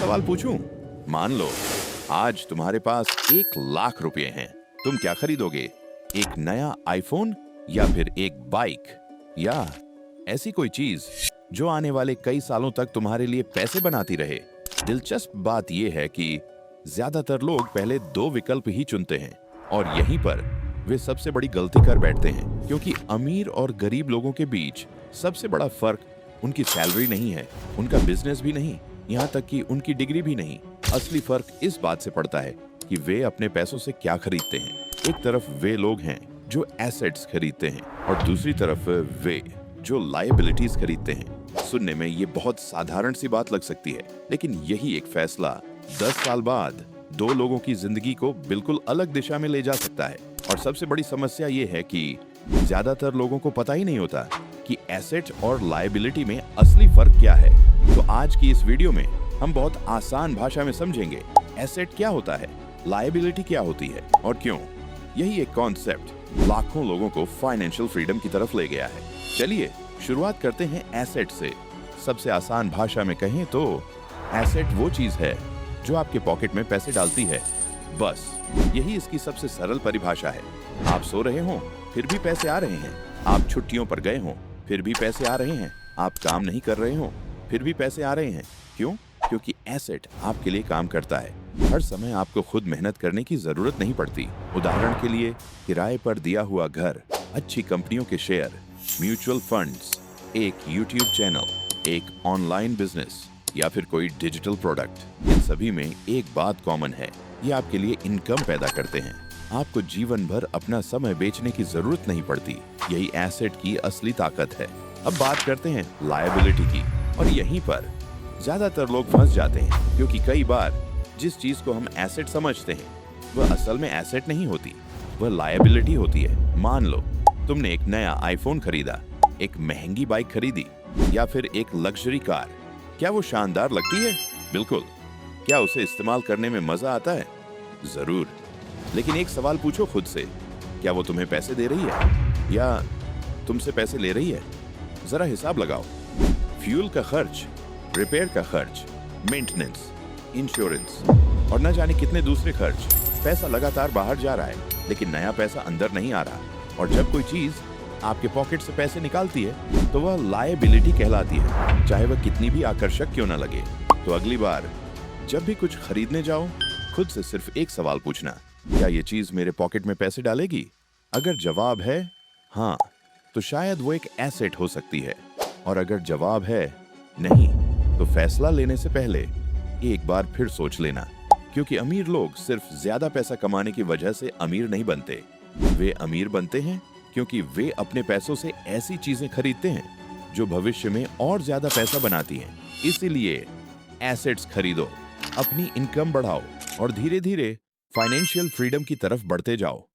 सवाल पूछूं? मान लो आज तुम्हारे पास 1 लाख रुपए हैं, तुम क्या खरीदोगे? एक नया आईफोन या फिर एक बाइक या ऐसी कोई चीज जो आने वाले कई सालों तक तुम्हारे लिए पैसे बनाती रहे? दिलचस्प बात यह है कि ज्यादातर लोग पहले दो विकल्प ही चुनते हैं और यहीं पर वे सबसे बड़ी गलती कर बैठते हैं, क्योंकि अमीर और गरीब लोगों के बीच सबसे बड़ा फर्क उनकी सैलरी नहीं है, उनका बिजनेस भी नहीं, यहाँ तक कि उनकी डिग्री भी नहीं। असली फर्क इस बात से पड़ता है कि वे अपने पैसों से क्या खरीदते हैं। एक तरफ वे लोग हैं जो एसेट्स खरीदते हैं और दूसरी तरफ वे जो लायबिलिटीज खरीदते हैं। सुनने में ये बहुत साधारण सी बात लग सकती है, लेकिन यही एक फैसला 10 साल बाद दो लोगों की जिंदगी को बिल्कुल अलग दिशा में ले जा सकता है। और सबसे बड़ी समस्या ये है कि ज्यादातर लोगों को पता ही नहीं होता कि एसेट और लायबिलिटी में असली फर्क क्या है। तो आज की इस वीडियो में हम बहुत आसान भाषा में समझेंगे एसेट क्या होता है, लायबिलिटी क्या होती है और क्यों। यही एक कॉन्सेप्ट लाखों लोगों को फाइनेंशियल फ्रीडम की तरफ ले गया है। चलिए शुरुआत करते हैं एसेट से। सबसे आसान भाषा में कहें तो एसेट वो चीज है जो आपके पॉकेट में पैसे डालती है, बस यही इसकी सबसे सरल परिभाषा है। आप सो रहे हो फिर भी पैसे आ रहे हैं, आप छुट्टियों पर गए हो फिर भी पैसे आ रहे हैं, आप काम नहीं कर रहे हो फिर भी पैसे आ रहे हैं। क्यों? क्योंकि एसेट आपके लिए काम करता है। हर समय आपको खुद मेहनत करने की जरूरत नहीं पड़ती। उदाहरण के लिए किराए पर दिया हुआ घर, अच्छी कंपनियों के शेयर, म्यूचुअल फंड्स, एक यूट्यूब चैनल, एक ऑनलाइन बिजनेस या फिर कोई डिजिटल प्रोडक्ट। इन सभी में एक बात कॉमन है, ये आपके लिए इनकम पैदा करते हैं। आपको जीवन भर अपना समय बेचने की जरूरत नहीं पड़ती। यही एसेट की असली ताकत है। अब बात करते हैं लायबिलिटी की, और यहीं पर ज्यादातर लोग फंस जाते हैं, क्योंकि कई बार जिस चीज को हम एसेट समझते हैं वह असल में एसेट नहीं होती, वह लायबिलिटी होती है। मान लो तुमने एक नया आईफोन खरीदा, एक महंगी बाइक खरीदी या फिर एक लग्जरी कार। क्या वो शानदार लगती है? बिल्कुल। क्या उसे इस्तेमाल करने में मजा आता है? जरूर। लेकिन एक सवाल पूछो खुद से, क्या वो तुम्हें पैसे दे रही है या तुमसे पैसे ले रही है? जरा हिसाब लगाओ। फ्यूल का खर्च, रिपेयर का खर्च, मेंटेनेंस, इंश्योरेंस और न जाने कितने दूसरे खर्च। पैसा लगातार बाहर जा रहा है लेकिन नया पैसा अंदर नहीं आ रहा। और जब कोई चीज आपके पॉकेट से पैसे निकालती है तो वह लायबिलिटी कहलाती है, चाहे वह कितनी भी आकर्षक क्यों न लगे। तो अगली बार जब भी कुछ खरीदने जाओ, खुद से सिर्फ एक सवाल पूछना, क्या ये चीज मेरे पॉकेट में पैसे डालेगी? अगर जवाब है हाँ, तो शायद वो एक एसेट हो सकती है, और अगर जवाब है नहीं, तो फैसला लेने से पहले एक बार फिर सोच लेना। क्योंकि अमीर लोग सिर्फ ज्यादा पैसा कमाने की वजह से अमीर नहीं बनते, वे अमीर बनते हैं क्योंकि वे अपने पैसों से ऐसी चीजें खरीदते हैं जो भविष्य में और ज्यादा पैसा बनाती हैं। इसीलिए एसेट्स खरीदो, अपनी इनकम बढ़ाओ और धीरे धीरे फाइनेंशियल फ्रीडम की तरफ बढ़ते जाओ।